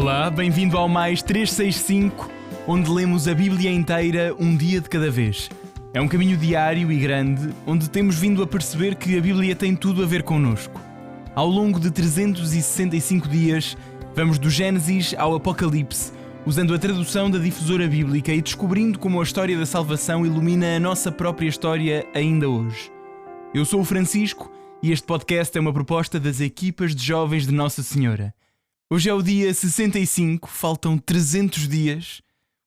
Olá, bem-vindo ao Mais 365, onde lemos a Bíblia inteira um dia de cada vez. É um caminho diário e grande, onde temos vindo a perceber que a Bíblia tem tudo a ver connosco. Ao longo de 365 dias, vamos do Gênesis ao Apocalipse, usando a tradução da difusora bíblica e descobrindo como a história da salvação ilumina a nossa própria história ainda hoje. Eu sou o Francisco e este podcast é uma proposta das equipas de jovens de Nossa Senhora. Hoje é o dia 65, faltam 300 dias,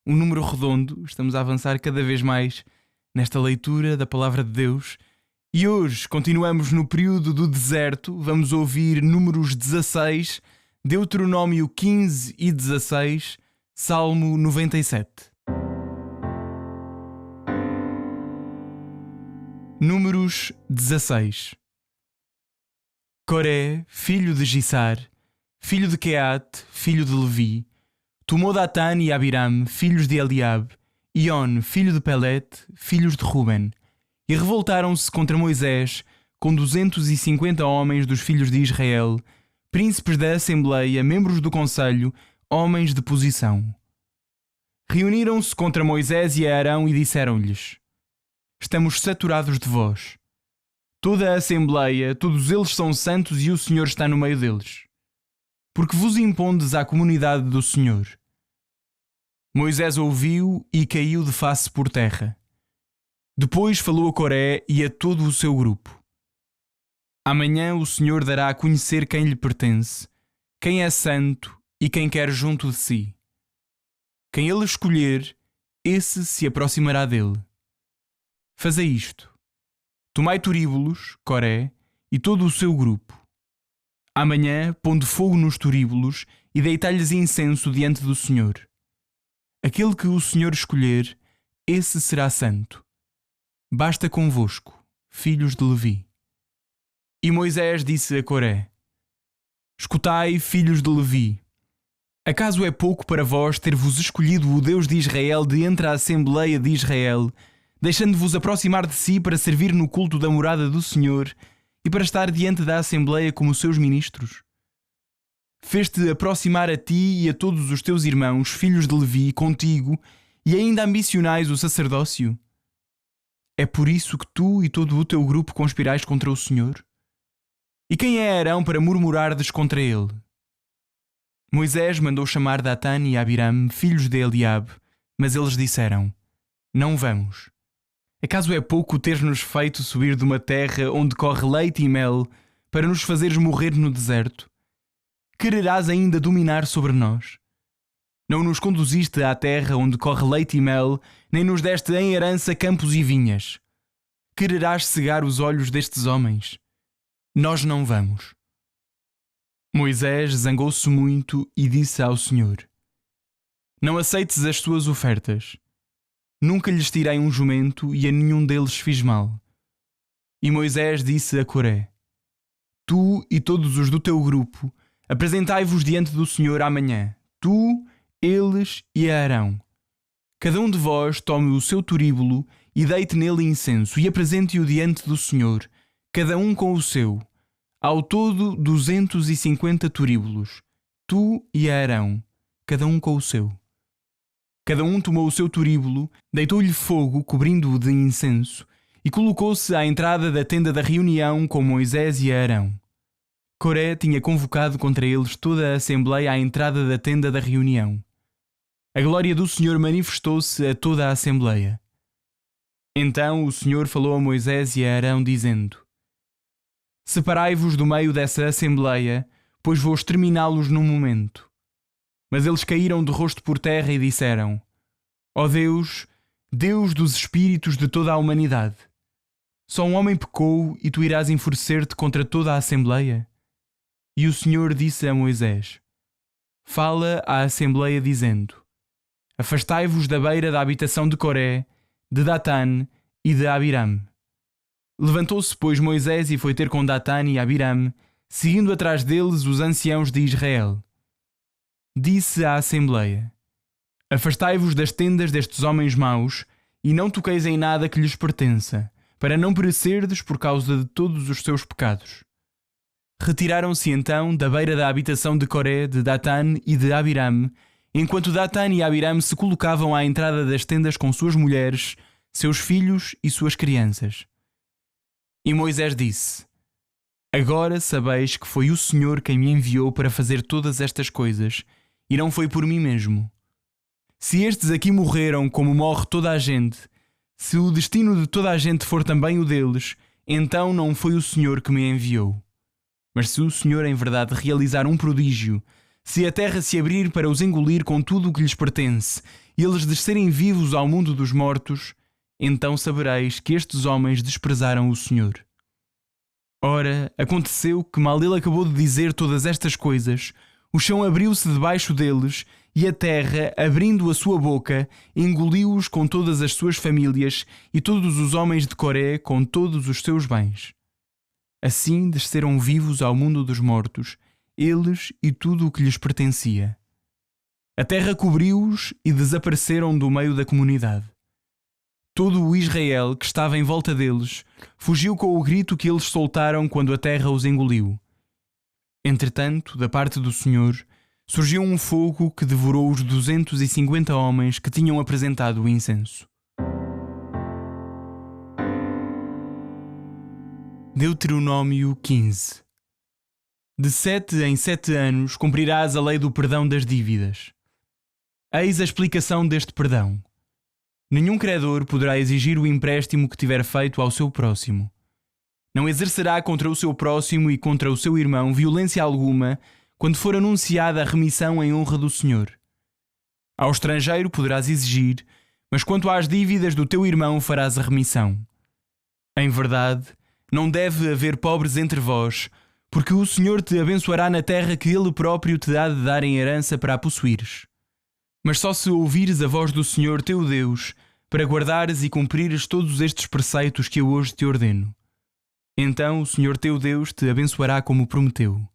um número redondo, estamos a avançar cada vez mais nesta leitura da Palavra de Deus. E hoje continuamos no período do deserto, vamos ouvir Números 16, Deuteronômio 15 e 16, Salmo 97. Números 16. Coré, filho de Gissar, filho de Queate, filho de Levi, tomou Datã e Abiram, filhos de Eliabe, e On, filho de Pelete, filhos de Ruben, e revoltaram-se contra Moisés com 250 homens dos filhos de Israel, príncipes da Assembleia, membros do Conselho, homens de posição. Reuniram-se contra Moisés e Arão e disseram-lhes: Estamos saturados de vós. Toda a Assembleia, todos eles são santos e o Senhor está no meio deles. Porque vos impondes à comunidade do Senhor. Moisés ouviu e caiu de face por terra. Depois falou a Coré e a todo o seu grupo. Amanhã o Senhor dará a conhecer quem lhe pertence, quem é santo e quem quer junto de si. Quem ele escolher, esse se aproximará dele. Fazei isto. Tomai turíbulos, Coré, e todo o seu grupo. Amanhã, pondo fogo nos turíbulos e deitai-lhes incenso diante do Senhor. Aquele que o Senhor escolher, esse será santo. Basta convosco, filhos de Levi. E Moisés disse a Coré: Escutai, filhos de Levi. Acaso é pouco para vós ter-vos escolhido o Deus de Israel de entre a Assembleia de Israel, deixando-vos aproximar de si para servir no culto da morada do Senhor e para estar diante da Assembleia como seus ministros? Fez-te aproximar a ti e a todos os teus irmãos, filhos de Levi, contigo, e ainda ambicionais o sacerdócio? É por isso que tu e todo o teu grupo conspirais contra o Senhor? E quem é Arão para murmurardes contra ele? Moisés mandou chamar Datã e Abiram, filhos de Eliabe, mas eles disseram: Não vamos. Acaso é pouco teres-nos feito subir de uma terra onde corre leite e mel para nos fazeres morrer no deserto? Quererás ainda dominar sobre nós? Não nos conduziste à terra onde corre leite e mel, nem nos deste em herança campos e vinhas. Quererás cegar os olhos destes homens? Nós não vamos. Moisés zangou-se muito e disse ao Senhor: Não aceites as suas ofertas. Nunca lhes tirei um jumento e a nenhum deles fiz mal. E Moisés disse a Coré: Tu e todos os do teu grupo, apresentai-vos diante do Senhor amanhã, tu, eles e Arão. Cada um de vós tome o seu turíbulo e deite nele incenso e apresente-o diante do Senhor, cada um com o seu. Ao todo 250 turíbulos, tu e Arão, cada um com o seu. Cada um tomou o seu turíbulo, deitou-lhe fogo, cobrindo-o de incenso, e colocou-se à entrada da tenda da reunião com Moisés e Arão. Coré tinha convocado contra eles toda a Assembleia à entrada da tenda da reunião. A glória do Senhor manifestou-se a toda a Assembleia. Então o Senhor falou a Moisés e a Arão, dizendo: Separai-vos do meio dessa Assembleia, pois vou exterminá-los num momento. Mas eles caíram de rosto por terra e disseram: Ó Deus, Deus dos espíritos de toda a humanidade, só um homem pecou e tu irás enfurecer-te contra toda a Assembleia? E o Senhor disse a Moisés: Fala à Assembleia dizendo: Afastai-vos da beira da habitação de Coré, de Datã e de Abiram. Levantou-se, pois, Moisés e foi ter com Datã e Abiram, seguindo atrás deles os anciãos de Israel. Disse à Assembleia: Afastai-vos das tendas destes homens maus e não toqueis em nada que lhes pertença, para não perecerdes por causa de todos os seus pecados. Retiraram-se então da beira da habitação de Coré, de Datã e de Abiram, enquanto Datã e Abiram se colocavam à entrada das tendas com suas mulheres, seus filhos e suas crianças. E Moisés disse: Agora sabeis que foi o Senhor quem me enviou para fazer todas estas coisas, e não foi por mim mesmo. Se estes aqui morreram como morre toda a gente, se o destino de toda a gente for também o deles, então não foi o Senhor que me enviou. Mas se o Senhor em verdade realizar um prodígio, se a terra se abrir para os engolir com tudo o que lhes pertence, e eles descerem vivos ao mundo dos mortos, então sabereis que estes homens desprezaram o Senhor. Ora, aconteceu que mal ele acabou de dizer todas estas coisas, o chão abriu-se debaixo deles, e a terra, abrindo a sua boca, engoliu-os com todas as suas famílias e todos os homens de Coré com todos os seus bens. Assim desceram vivos ao mundo dos mortos, eles e tudo o que lhes pertencia. A terra cobriu-os e desapareceram do meio da comunidade. Todo o Israel que estava em volta deles fugiu com o grito que eles soltaram quando a terra os engoliu. Entretanto, da parte do Senhor, surgiu um fogo que devorou os 250 homens que tinham apresentado o incenso. Deuteronômio 15. De 7 em 7 anos cumprirás a lei do perdão das dívidas. Eis a explicação deste perdão. Nenhum credor poderá exigir o empréstimo que tiver feito ao seu próximo. Não exercerá contra o seu próximo e contra o seu irmão violência alguma quando for anunciada a remissão em honra do Senhor. Ao estrangeiro poderás exigir, mas quanto às dívidas do teu irmão farás a remissão. Em verdade, não deve haver pobres entre vós, porque o Senhor te abençoará na terra que Ele próprio te há de dar em herança para a possuires. Mas só se ouvires a voz do Senhor teu Deus, para guardares e cumprires todos estes preceitos que eu hoje te ordeno. Então o Senhor teu Deus te abençoará como prometeu.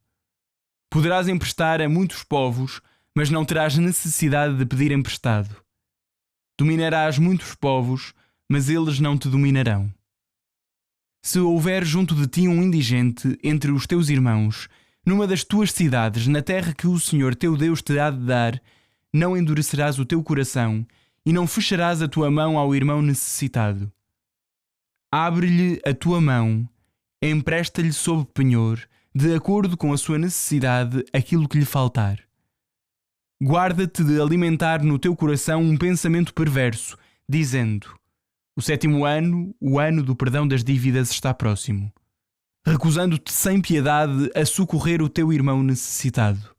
Poderás emprestar a muitos povos, mas não terás necessidade de pedir emprestado. Dominarás muitos povos, mas eles não te dominarão. Se houver junto de ti um indigente entre os teus irmãos, numa das tuas cidades, na terra que o Senhor teu Deus te há de dar, não endurecerás o teu coração e não fecharás a tua mão ao irmão necessitado. Abre-lhe a tua mão, empresta-lhe sob penhor, de acordo com a sua necessidade, aquilo que lhe faltar. Guarda-te de alimentar no teu coração um pensamento perverso, dizendo: o 7º ano, o ano do perdão das dívidas, está próximo, recusando-te sem piedade a socorrer o teu irmão necessitado.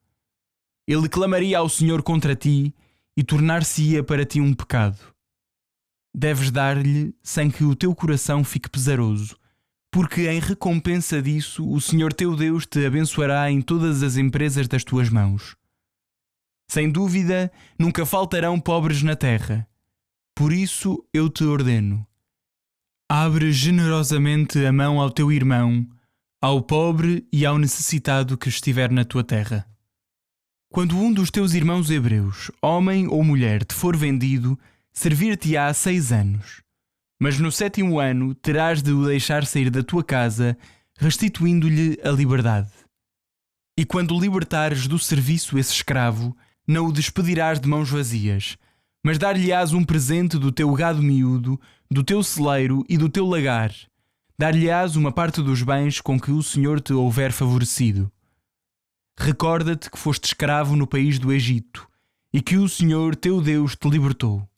Ele clamaria ao Senhor contra ti e tornar-se-ia para ti um pecado. Deves dar-lhe sem que o teu coração fique pesaroso, porque em recompensa disso o Senhor teu Deus te abençoará em todas as empresas das tuas mãos. Sem dúvida, nunca faltarão pobres na terra. Por isso eu te ordeno: abre generosamente a mão ao teu irmão, ao pobre e ao necessitado que estiver na tua terra. Quando um dos teus irmãos hebreus, homem ou mulher, te for vendido, servir-te-á 6 anos. Mas no 7º ano terás de o deixar sair da tua casa, restituindo-lhe a liberdade. E quando libertares do serviço esse escravo, não o despedirás de mãos vazias, mas dar-lhe-ás um presente do teu gado miúdo, do teu celeiro e do teu lagar. Dar-lhe-ás uma parte dos bens com que o Senhor te houver favorecido. Recorda-te que foste escravo no país do Egito e que o Senhor teu Deus te libertou.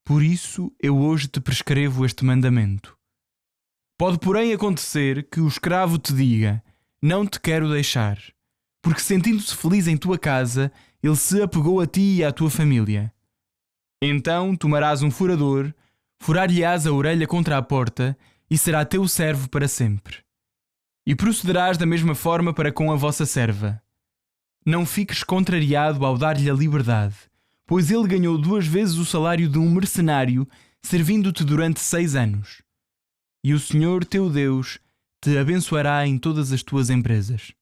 Por isso eu hoje te prescrevo este mandamento. Pode, porém, acontecer que o escravo te diga: não te quero deixar, porque sentindo-se feliz em tua casa, ele se apegou a ti e à tua família. Então tomarás um furador, furar-lhe-ás a orelha contra a porta, e será teu servo para sempre. E procederás da mesma forma para com a vossa serva. Não fiques contrariado ao dar-lhe a liberdade, pois ele ganhou 2 vezes o salário de um mercenário, servindo-te durante 6 anos. E o Senhor teu Deus te abençoará em todas as tuas empresas.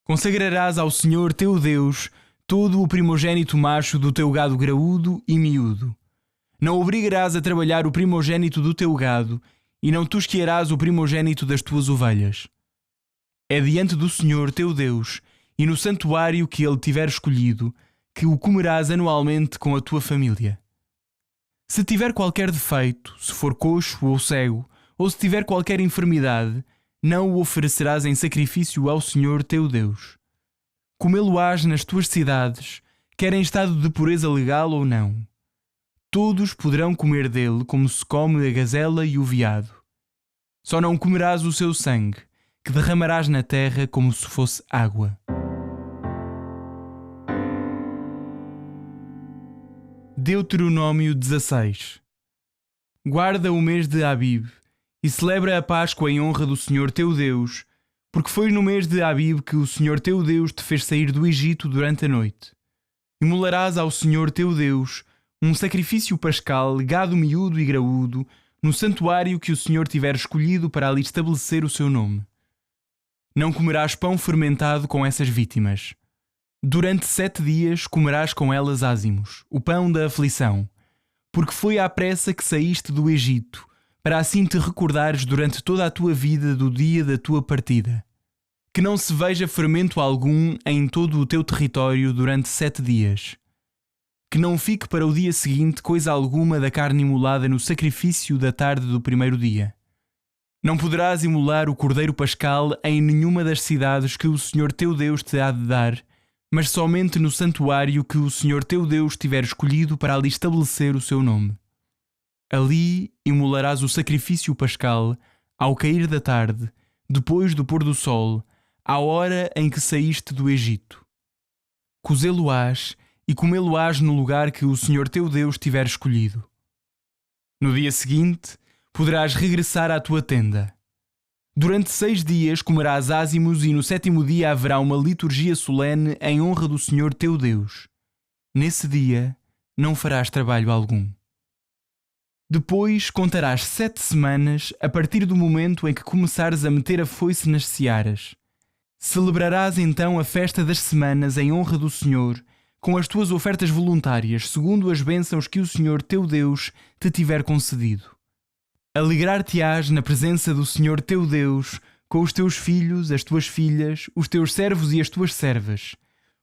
Consagrarás ao Senhor teu Deus todo o primogênito macho do teu gado graúdo e miúdo. Não obrigarás a trabalhar o primogênito do teu gado, e não tosquearás o primogênito das tuas ovelhas. É diante do Senhor teu Deus e no santuário que Ele tiver escolhido que o comerás anualmente com a tua família. Se tiver qualquer defeito, se for coxo ou cego, ou se tiver qualquer enfermidade, não o oferecerás em sacrifício ao Senhor teu Deus. Comê-lo-ás nas tuas cidades, quer em estado de pureza legal ou não. Todos poderão comer dele como se come a gazela e o veado. Só não comerás o seu sangue, que derramarás na terra como se fosse água. Deuteronômio 16. Guarda o mês de Abib e celebra a Páscoa em honra do Senhor teu Deus, porque foi no mês de Abib que o Senhor teu Deus te fez sair do Egito durante a noite. Imolarás ao Senhor teu Deus um sacrifício pascal, gado miúdo e graúdo, no santuário que o Senhor tiver escolhido para ali estabelecer o seu nome. Não comerás pão fermentado com essas vítimas. Durante 7 dias comerás com elas ázimos, o pão da aflição, porque foi à pressa que saíste do Egito, para assim te recordares durante toda a tua vida do dia da tua partida. Que não se veja fermento algum em todo o teu território durante 7 dias. Que não fique para o dia seguinte coisa alguma da carne imolada no sacrifício da tarde do primeiro dia. Não poderás imolar o cordeiro pascal em nenhuma das cidades que o Senhor teu Deus te há de dar, mas somente no santuário que o Senhor teu Deus tiver escolhido para ali estabelecer o seu nome. Ali imolarás o sacrifício pascal ao cair da tarde, depois do pôr do sol, à hora em que saíste do Egito. Cozê-lo-ás e comê-lo-ás no lugar que o Senhor teu Deus tiver escolhido. No dia seguinte, poderás regressar à tua tenda. Durante 6 dias comerás ázimos e no 7º dia haverá uma liturgia solene em honra do Senhor teu Deus. Nesse dia não farás trabalho algum. Depois contarás 7 semanas a partir do momento em que começares a meter a foice nas searas. Celebrarás então a festa das semanas em honra do Senhor, com as tuas ofertas voluntárias, segundo as bênçãos que o Senhor teu Deus te tiver concedido. Alegrar-te-ás na presença do Senhor teu Deus, com os teus filhos, as tuas filhas, os teus servos e as tuas servas,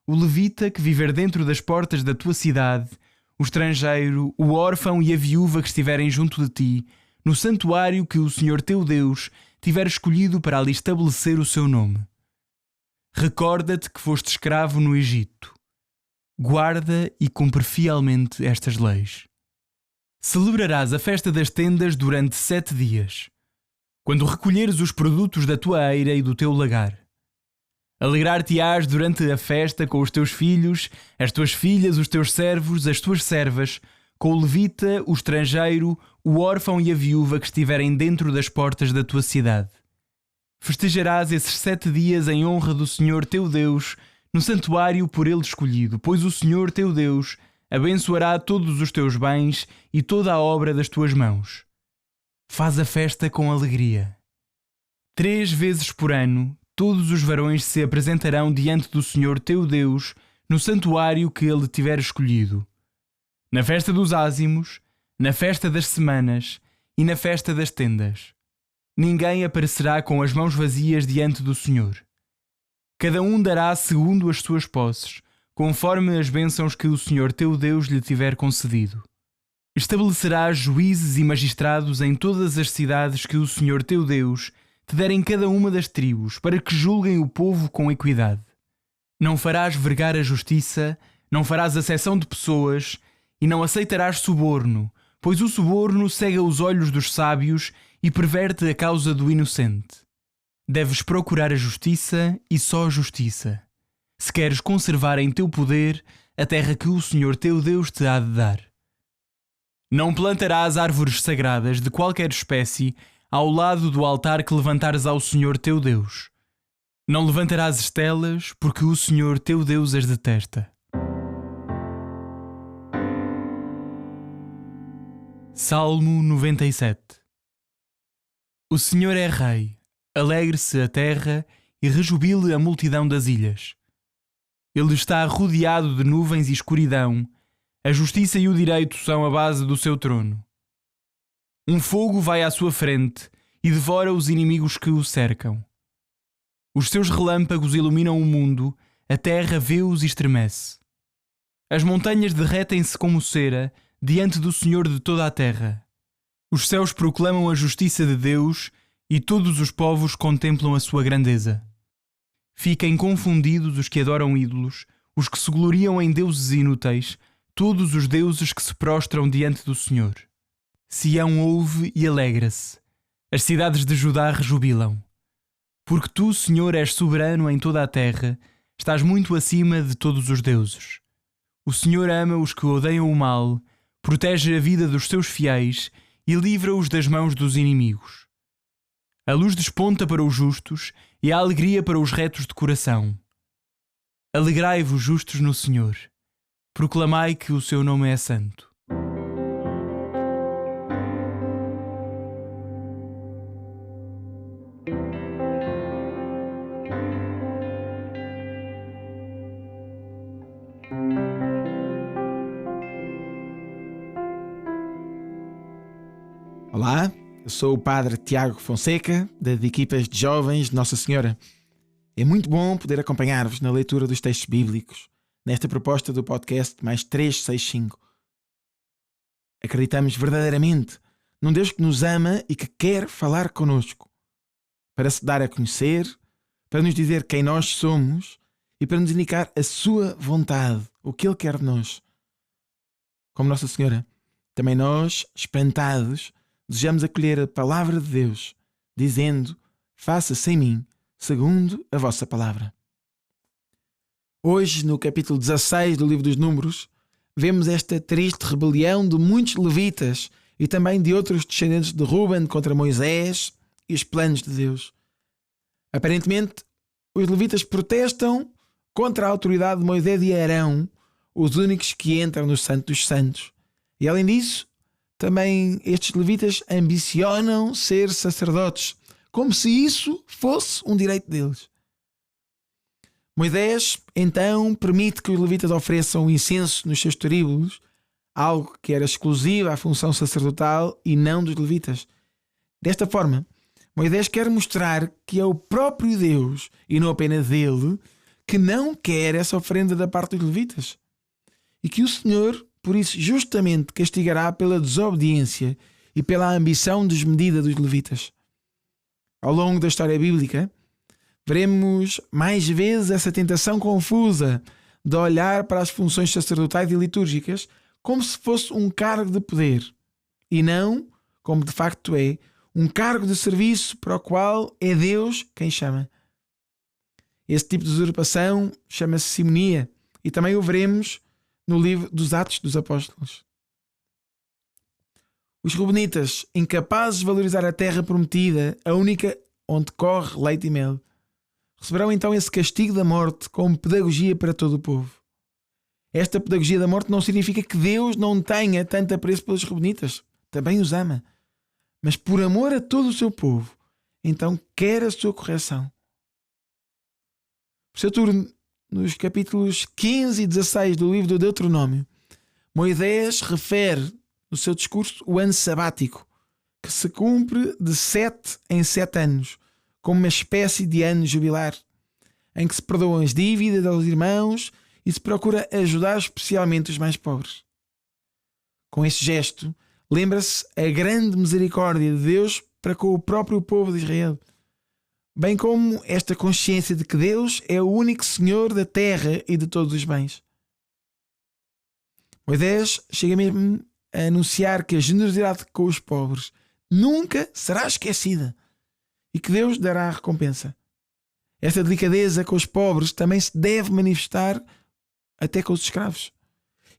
o levita que viver dentro das portas da tua cidade, o estrangeiro, o órfão e a viúva que estiverem junto de ti, no santuário que o Senhor teu Deus tiver escolhido para ali estabelecer o seu nome. Recorda-te que foste escravo no Egito. Guarda e cumpre fielmente estas leis. Celebrarás a festa das tendas durante 7 dias, quando recolheres os produtos da tua eira e do teu lagar. Alegrar-te-ás durante a festa com os teus filhos, as tuas filhas, os teus servos, as tuas servas, com o levita, o estrangeiro, o órfão e a viúva que estiverem dentro das portas da tua cidade. Festejarás esses 7 dias em honra do Senhor teu Deus, no santuário por ele escolhido, pois o Senhor teu Deus abençoará todos os teus bens e toda a obra das tuas mãos. Faz a festa com alegria. 3 vezes por ano, todos os varões se apresentarão diante do Senhor teu Deus no santuário que ele tiver escolhido. Na festa dos ázimos, na festa das semanas e na festa das tendas. Ninguém aparecerá com as mãos vazias diante do Senhor. Cada um dará segundo as suas posses, conforme as bênçãos que o Senhor teu Deus lhe tiver concedido. Estabelecerás juízes e magistrados em todas as cidades que o Senhor teu Deus te der em cada uma das tribos, para que julguem o povo com equidade. Não farás vergar a justiça, não farás acessão de pessoas e não aceitarás suborno, pois o suborno cega os olhos dos sábios e perverte a causa do inocente. Deves procurar a justiça e só a justiça, se queres conservar em teu poder a terra que o Senhor teu Deus te há de dar. Não plantarás árvores sagradas de qualquer espécie ao lado do altar que levantares ao Senhor teu Deus. Não levantarás estelas, porque o Senhor teu Deus as detesta. Salmo 97. O Senhor é Rei, alegre-se a terra e rejubile a multidão das ilhas. Ele está rodeado de nuvens e escuridão, a justiça e o direito são a base do seu trono. Um fogo vai à sua frente e devora os inimigos que o cercam. Os seus relâmpagos iluminam o mundo, a terra vê-os e estremece. As montanhas derretem-se como cera diante do Senhor de toda a terra. Os céus proclamam a justiça de Deus e todos os povos contemplam a sua grandeza. Fiquem confundidos os que adoram ídolos, os que se gloriam em deuses inúteis, todos os deuses que se prostram diante do Senhor. Sião ouve e alegra-se. As cidades de Judá rejubilam. Porque tu, Senhor, és soberano em toda a terra, estás muito acima de todos os deuses. O Senhor ama os que odeiam o mal, protege a vida dos seus fiéis e livra-os das mãos dos inimigos. A luz desponta para os justos e a alegria para os retos de coração. Alegrai-vos, justos, no Senhor. Proclamai que o seu nome é santo. Olá, eu sou o Padre Tiago Fonseca, das equipas de jovens de Nossa Senhora. É muito bom poder acompanhar-vos na leitura dos textos bíblicos, nesta proposta do podcast Mais 365. Acreditamos verdadeiramente num Deus que nos ama e que quer falar connosco, para se dar a conhecer, para nos dizer quem nós somos e para nos indicar a sua vontade, o que Ele quer de nós. Como Nossa Senhora, também nós, espantados, desejamos acolher a palavra de Deus, dizendo: faça-se em mim, segundo a vossa palavra. Hoje, no capítulo 16 do livro dos Números, vemos esta triste rebelião de muitos levitas e também de outros descendentes de Ruben contra Moisés e os planos de Deus. Aparentemente, os levitas protestam contra a autoridade de Moisés e Arão, os únicos que entram no Santo dos Santos. E além disso, também estes levitas ambicionam ser sacerdotes, como se isso fosse um direito deles. Moisés, então, permite que os levitas ofereçam incenso nos seus taríbulos, algo que era exclusivo à função sacerdotal e não dos levitas. Desta forma, Moisés quer mostrar que é o próprio Deus, e não apenas ele, que não quer essa oferenda da parte dos levitas. E que o Senhor, por isso, justamente castigará pela desobediência e pela ambição desmedida dos levitas. Ao longo da história bíblica, veremos mais vezes essa tentação confusa de olhar para as funções sacerdotais e litúrgicas como se fosse um cargo de poder e não, como de facto é, um cargo de serviço para o qual é Deus quem chama. Esse tipo de usurpação chama-se simonia e também o veremos no livro dos Atos dos Apóstolos. Os Rubenitas, incapazes de valorizar a terra prometida, a única onde corre leite e mel, receberão então esse castigo da morte como pedagogia para todo o povo. Esta pedagogia da morte não significa que Deus não tenha tanto apreço pelos Rubenitas, também os ama, mas por amor a todo o seu povo, então quer a sua correção. Por seu turno, nos capítulos 15 e 16 do livro do Deuteronômio, Moisés refere no seu discurso o ano sabático, que se cumpre de 7 em 7 anos, como uma espécie de ano jubilar, em que se perdoam as dívidas aos irmãos e se procura ajudar especialmente os mais pobres. Com esse gesto, lembra-se a grande misericórdia de Deus para com o próprio povo de Israel, bem como esta consciência de que Deus é o único Senhor da terra e de todos os bens. Moisés chega mesmo a anunciar que a generosidade com os pobres nunca será esquecida e que Deus dará a recompensa. Esta delicadeza com os pobres também se deve manifestar até com os escravos.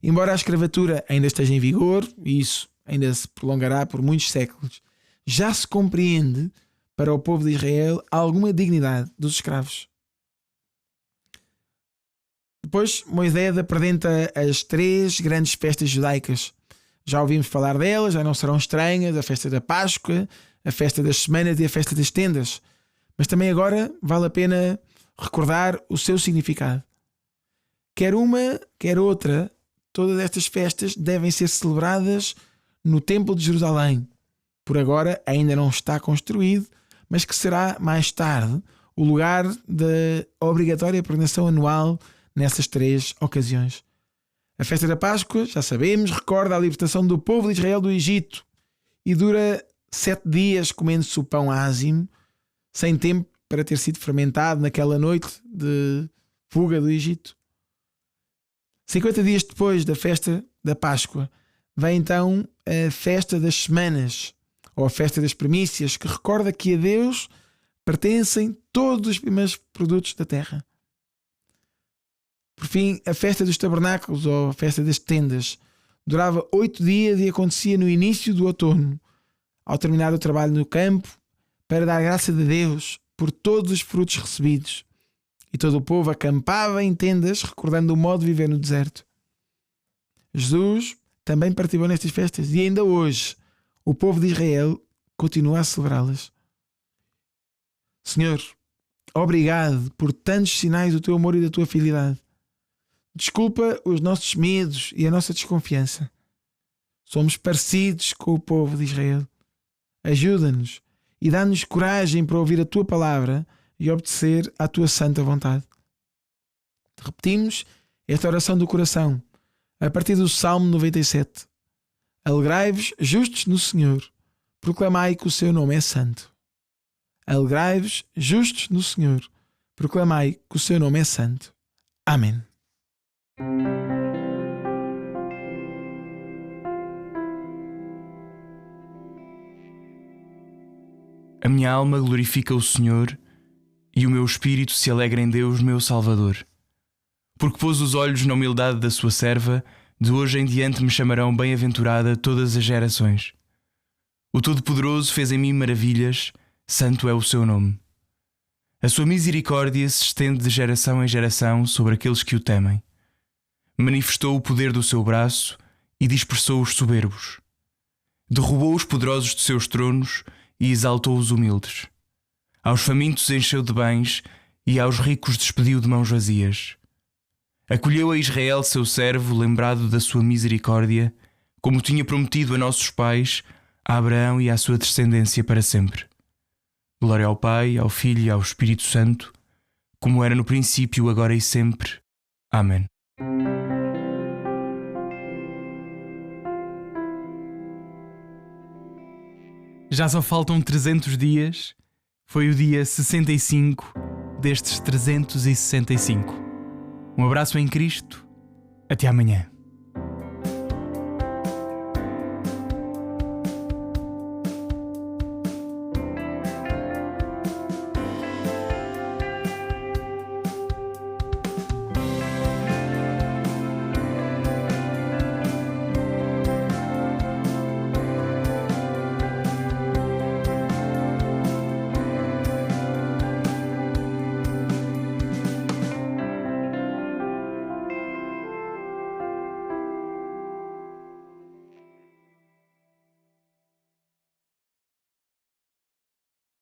Embora a escravatura ainda esteja em vigor, e isso ainda se prolongará por muitos séculos, já se compreende para o povo de Israel alguma dignidade dos escravos. Depois, Moisés apresenta as 3 grandes festas judaicas. Já ouvimos falar delas, já não serão estranhas: a festa da Páscoa, a festa das semanas e a festa das tendas. Mas também agora vale a pena recordar o seu significado. Quer uma, quer outra, todas estas festas devem ser celebradas no Templo de Jerusalém. Por agora ainda não está construído, mas que será mais tarde o lugar da obrigatória peregrinação anual nessas 3 ocasiões. A festa da Páscoa, já sabemos, recorda a libertação do povo de Israel do Egito e dura 7 dias comendo-se o pão ázimo, sem tempo para ter sido fermentado naquela noite de fuga do Egito. 50 dias depois da festa da Páscoa, vem então a festa das semanas, ou a festa das primícias, que recorda que a Deus pertencem todos os primeiros produtos da terra. Por fim, a festa dos tabernáculos, ou a festa das tendas, durava 8 dias e acontecia no início do outono, ao terminar o trabalho no campo, para dar graça de Deus por todos os frutos recebidos. E todo o povo acampava em tendas, recordando o modo de viver no deserto. Jesus também participou nestas festas e ainda hoje o povo de Israel continua a celebrá-las. Senhor, obrigado por tantos sinais do teu amor e da tua fidelidade. Desculpa os nossos medos e a nossa desconfiança. Somos parecidos com o povo de Israel. Ajuda-nos e dá-nos coragem para ouvir a tua palavra e obedecer à tua santa vontade. Repetimos esta oração do coração a partir do Salmo 97. Alegrai-vos, justos no Senhor, proclamai que o seu nome é santo. Alegrai-vos, justos no Senhor, proclamai que o seu nome é santo. Amém. A minha alma glorifica o Senhor e o meu espírito se alegra em Deus, meu Salvador. Porque pôs os olhos na humildade da sua serva, de hoje em diante me chamarão bem-aventurada todas as gerações. O Todo-Poderoso fez em mim maravilhas, santo é o seu nome. A sua misericórdia se estende de geração em geração sobre aqueles que o temem. Manifestou o poder do seu braço e dispersou os soberbos. Derrubou os poderosos de seus tronos e exaltou os humildes. Aos famintos encheu de bens e aos ricos despediu de mãos vazias. Acolheu a Israel, seu servo, lembrado da sua misericórdia, como tinha prometido a nossos pais, a Abraão e à sua descendência para sempre. Glória ao Pai, ao Filho e ao Espírito Santo, como era no princípio, agora e sempre. Amém. Já só faltam 300 dias. Foi o dia 65 destes 365. Um abraço em Cristo. Até amanhã.